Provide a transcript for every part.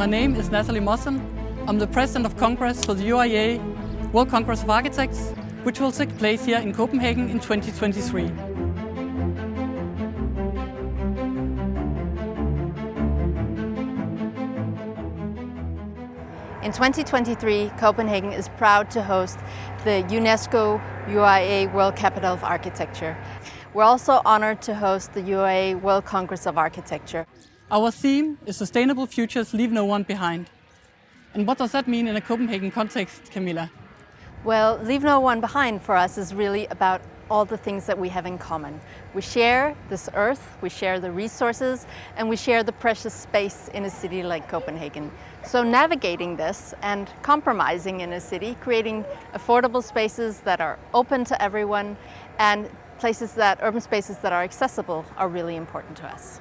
My name is Natalie Mossen. I'm the President of Congress for the UIA World Congress of Architects, which will take place here in Copenhagen in 2023. In 2023, Copenhagen is proud to host the UNESCO UIA World Capital of Architecture. We're also honored to host the UIA World Congress of Architecture. Our theme is Sustainable Futures Leave No One Behind. And what does that mean in a Copenhagen context, Camilla? Well, Leave No One Behind for us is really about all the things that we have in common. We share this earth, we share the resources, and we share the precious space in a city like Copenhagen. So navigating this and compromising in a city, creating affordable spaces that are open to everyone and urban spaces that are accessible are really important to us.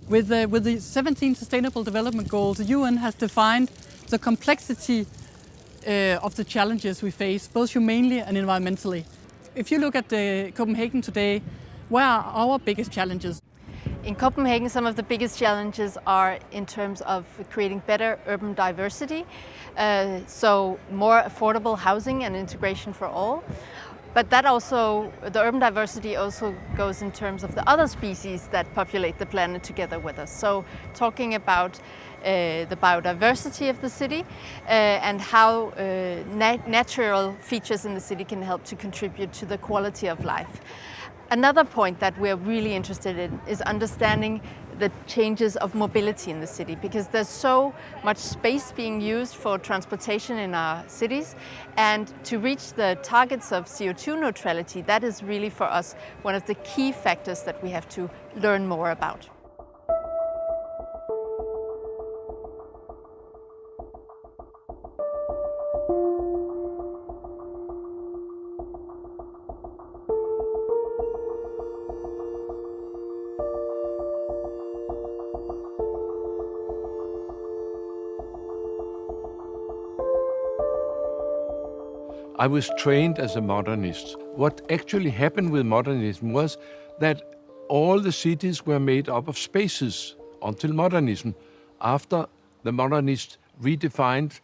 With the 17 Sustainable Development Goals, the UN has defined the complexity of the challenges we face, both humanely and environmentally. If you look at Copenhagen today, where are our biggest challenges? In Copenhagen, some of the biggest challenges are in terms of creating better urban diversity, so more affordable housing and integration for all. But the urban diversity also goes in terms of the other species that populate the planet together with us. So talking about the biodiversity of the city and how natural features in the city can help to contribute to the quality of life. Another point that we're really interested in is understanding the changes of mobility in the city, because there's so much space being used for transportation in our cities, and to reach the targets of CO2 neutrality, that is really for us one of the key factors that we have to learn more about. I was trained as a modernist. What actually happened with modernism was that all the cities were made up of spaces until modernism. After the modernists redefined,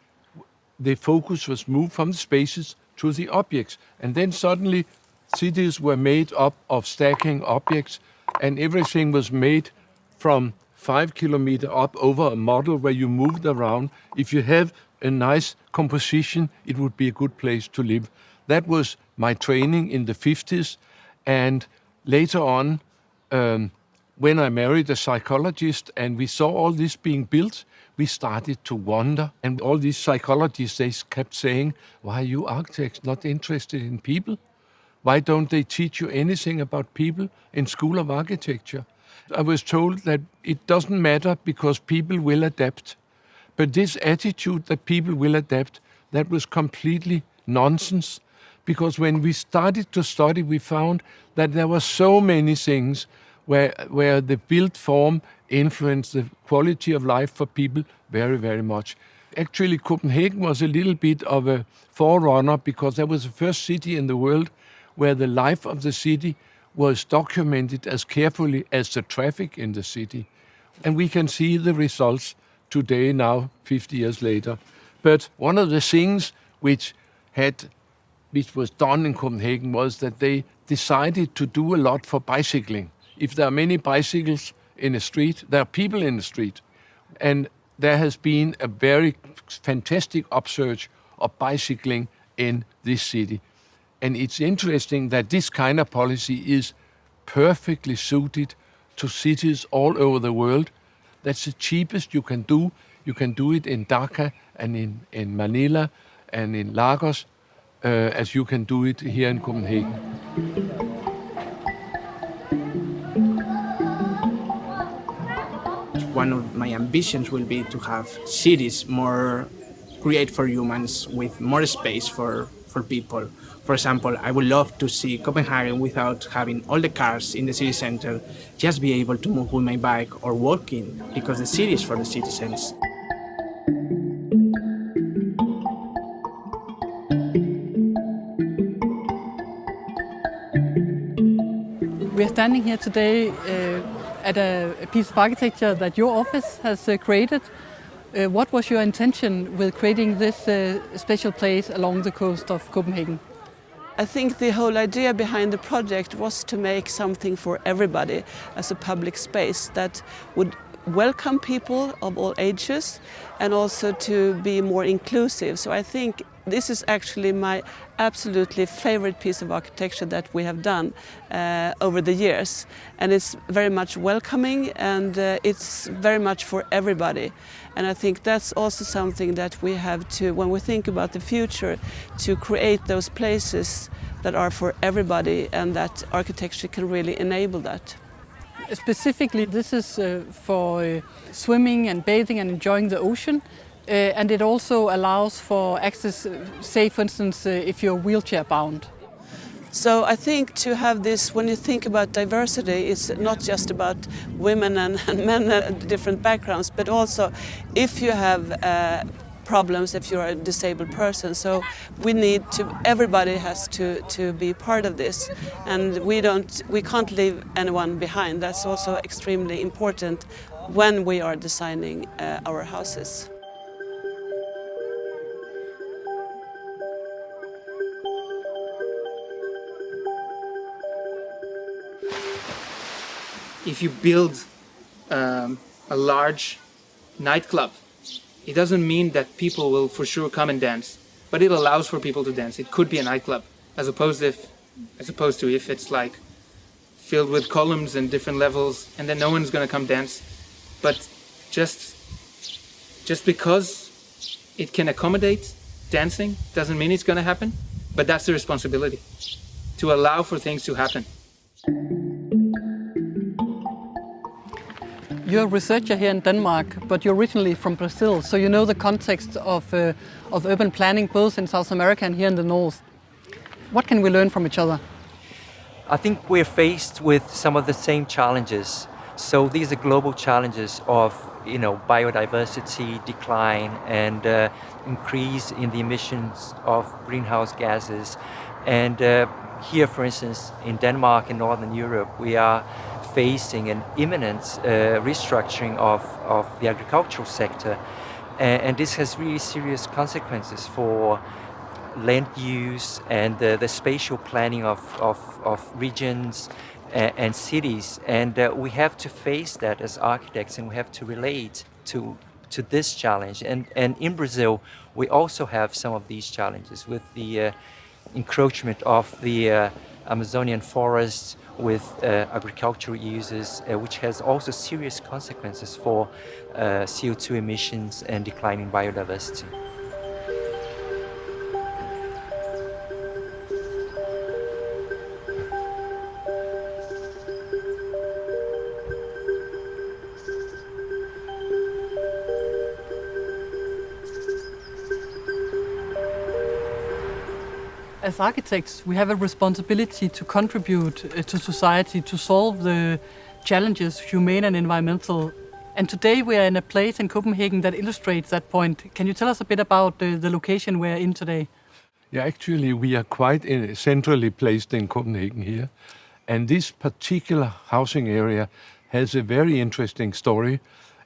the focus was moved from the spaces to the objects. And then suddenly cities were made up of stacking objects, and everything was made from 5 kilometers up over a model where you moved around. If you have a nice composition, it would be a good place to live. That was my training in the 50s. And later on, when I married a psychologist and we saw all this being built, we started to wonder. And all these psychologists, they kept saying, why are you architects not interested in people? Why don't they teach you anything about people in School of Architecture? I was told that it doesn't matter because people will adapt. But this attitude that people will adapt, that was completely nonsense. Because when we started to study, we found that there were so many things where the built form influenced the quality of life for people very, very much. Actually, Copenhagen was a little bit of a forerunner because that was the first city in the world where the life of the city was documented as carefully as the traffic in the city. And we can see the results today, now 50 years later. But one of the things which was done in Copenhagen was that they decided to do a lot for bicycling. If there are many bicycles in a street, there are people in the street. And there has been a very fantastic upsurge of bicycling in this city. And it's interesting that this kind of policy is perfectly suited to cities all over the world. That's the cheapest you can do. You can do it in Dhaka and in Manila and in Lagos, as you can do it here in Copenhagen. One of my ambitions will be to have cities more create for humans with more space for people. For example, I would love to see Copenhagen without having all the cars in the city center, just be able to move with my bike or walking, because the city is for the citizens. We are standing here today at a piece of architecture that your office has created What was your intention with creating this special place along the coast of Copenhagen? I think the whole idea behind the project was to make something for everybody as a public space that would welcome people of all ages and also to be more inclusive. So I think this is actually my absolutely favorite piece of architecture that we have done over the years. And it's very much welcoming and it's very much for everybody. And I think that's also something that we have to, when we think about the future, to create those places that are for everybody, and that architecture can really enable that. Specifically, this is for swimming and bathing and enjoying the ocean. And it also allows for access, say for instance, if you're wheelchair bound. So I think to have this, when you think about diversity, it's not just about women and men and different backgrounds, but also if you have problems, if you're a disabled person. So we need to, everybody has to be part of this, and we can't leave anyone behind. That's also extremely important when we are designing our houses. If you build a large nightclub, it doesn't mean that people will for sure come and dance, but it allows for people to dance. It could be a nightclub, as opposed to if it's like filled with columns and different levels, and then no one's gonna come dance. But just because it can accommodate dancing doesn't mean it's gonna happen. But that's the responsibility, to allow for things to happen. You're a researcher here in Denmark, but you're originally from Brazil, so you know the context of urban planning both in South America and here in the north. What can we learn from each other? I think we're faced with some of the same challenges. So these are global challenges of, biodiversity decline and increase in the emissions of greenhouse gases. And here, for instance, in Denmark and Northern Europe, we are facing an imminent restructuring of the agricultural sector. And this has really serious consequences for land use and the spatial planning of regions and cities. And we have to face that as architects, and we have to relate to this challenge. And in Brazil, we also have some of these challenges with the encroachment of the Amazonian forests, with agricultural uses, which has also serious consequences for CO2 emissions and declining biodiversity. As architects, we have a responsibility to contribute to society to solve the challenges, humane and environmental. And today we are in a place in Copenhagen that illustrates that point. Can you tell us a bit about the location we're in today? Yeah, actually, we are quite centrally placed in Copenhagen here. And this particular housing area has a very interesting story.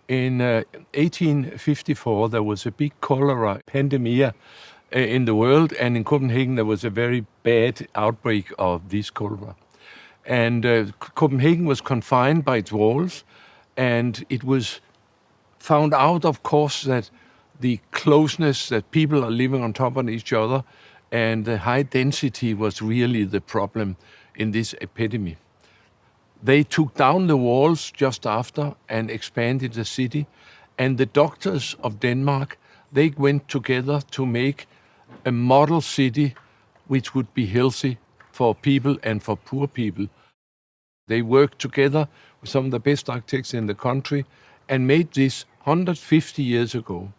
In 1854, there was a big cholera pandemic in the world, and in Copenhagen there was a very bad outbreak of this cholera. And Copenhagen was confined by its walls, and it was found out, of course, that the closeness, that people are living on top of each other, and the high density was really the problem in this epidemic. They took down the walls just after and expanded the city, and the doctors of Denmark, they went together to make a model city which would be healthy for people and for poor people. They worked together with some of the best architects in the country and made this 150 years ago.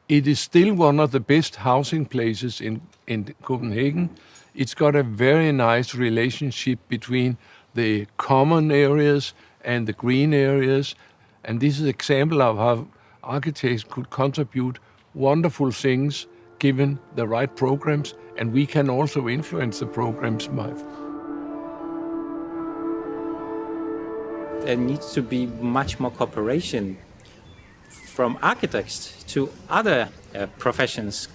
It is still one of the best housing places in Copenhagen. It's got a very nice relationship between the common areas and the green areas. And this is an example of how architects could contribute wonderful things given the right programs, and we can also influence the programs. There needs to be much more cooperation from architects to other professions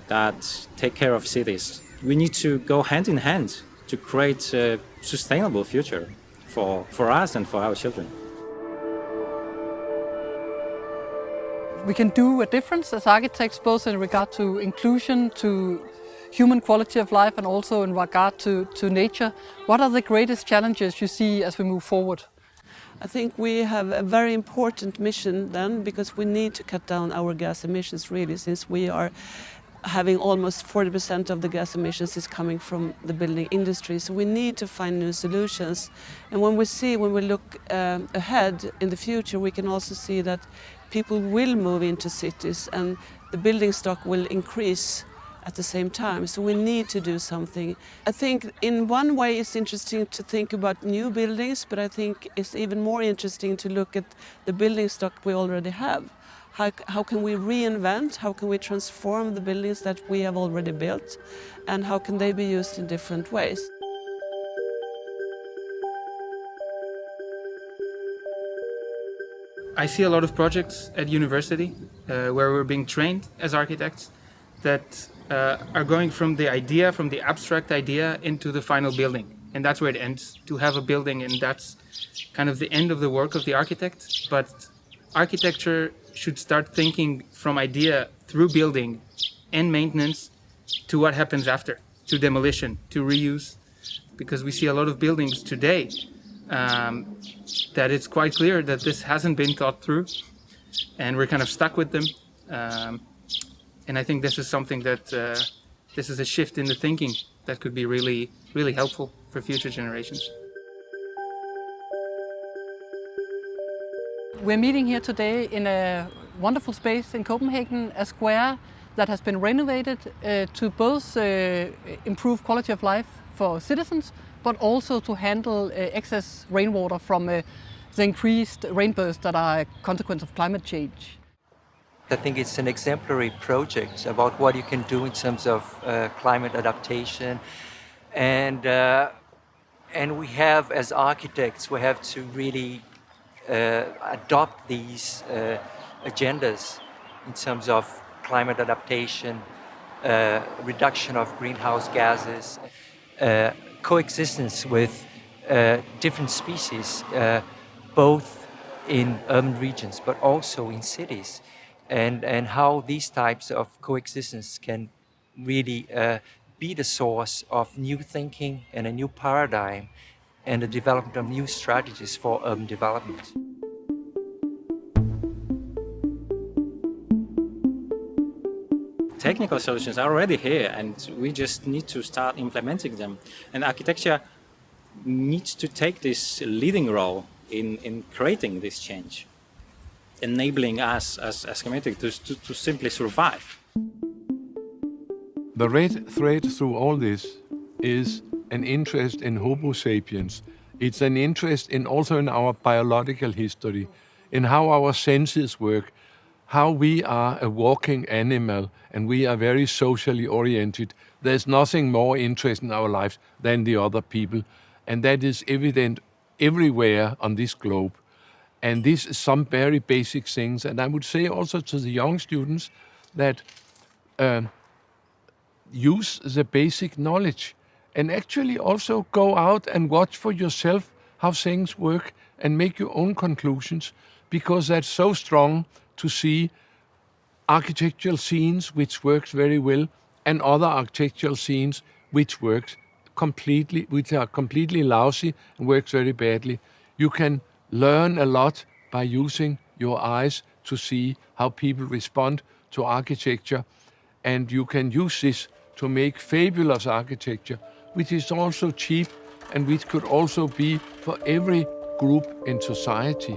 that take care of cities. We need to go hand in hand to create a sustainable future for us and for our children. We can do a difference as architects, both in regard to inclusion, to human quality of life, and also in regard to nature. What are the greatest challenges you see as we move forward? I think we have a very important mission then, because we need to cut down our gas emissions really, since we are having almost 40% of the gas emissions is coming from the building industry. So we need to find new solutions. And when we look ahead in the future, we can also see that people will move into cities and the building stock will increase at the same time. So we need to do something. I think in one way it's interesting to think about new buildings, but I think it's even more interesting to look at the building stock we already have. How can we reinvent, how can we transform the buildings that we have already built, and how can they be used in different ways? I see a lot of projects at university where we're being trained as architects that are going from the abstract idea into the final building. And that's where it ends, to have a building, and that's kind of the end of the work of the architect. But architecture should start thinking from idea through building and maintenance to what happens after, to demolition, to reuse. Because we see a lot of buildings today that it's quite clear that this hasn't been thought through, and we're kind of stuck with them. And I think this is something that this is a shift in the thinking that could be really, really helpful for future generations. We're meeting here today in a wonderful space in Copenhagen, a square that has been renovated to both improve quality of life for citizens, but also to handle excess rainwater from the increased rainbursts that are a consequence of climate change. I think it's an exemplary project about what you can do in terms of climate adaptation, and we have, as architects, we have to really adopt these agendas in terms of climate adaptation, reduction of greenhouse gases, coexistence with different species, both in urban regions but also in cities, and how these types of coexistence can really be the source of new thinking and a new paradigm and the development of new strategies for urban development. Technical solutions are already here, and we just need to start implementing them. And architecture needs to take this leading role in creating this change, enabling us as community to simply survive. The red thread through all this is an interest in Homo sapiens. It's an interest also in our biological history, in how our senses work, how we are a walking animal and we are very socially oriented. There's nothing more interesting in our lives than the other people, and that is evident everywhere on this globe. And this is some very basic things, and I would say also to the young students that use the basic knowledge and actually also go out and watch for yourself how things work and make your own conclusions, because that's so strong to see architectural scenes which works very well and other architectural scenes which are completely lousy and works very badly. You can learn a lot by using your eyes to see how people respond to architecture, and you can use this to make fabulous architecture, which is also cheap and which could also be for every group in society.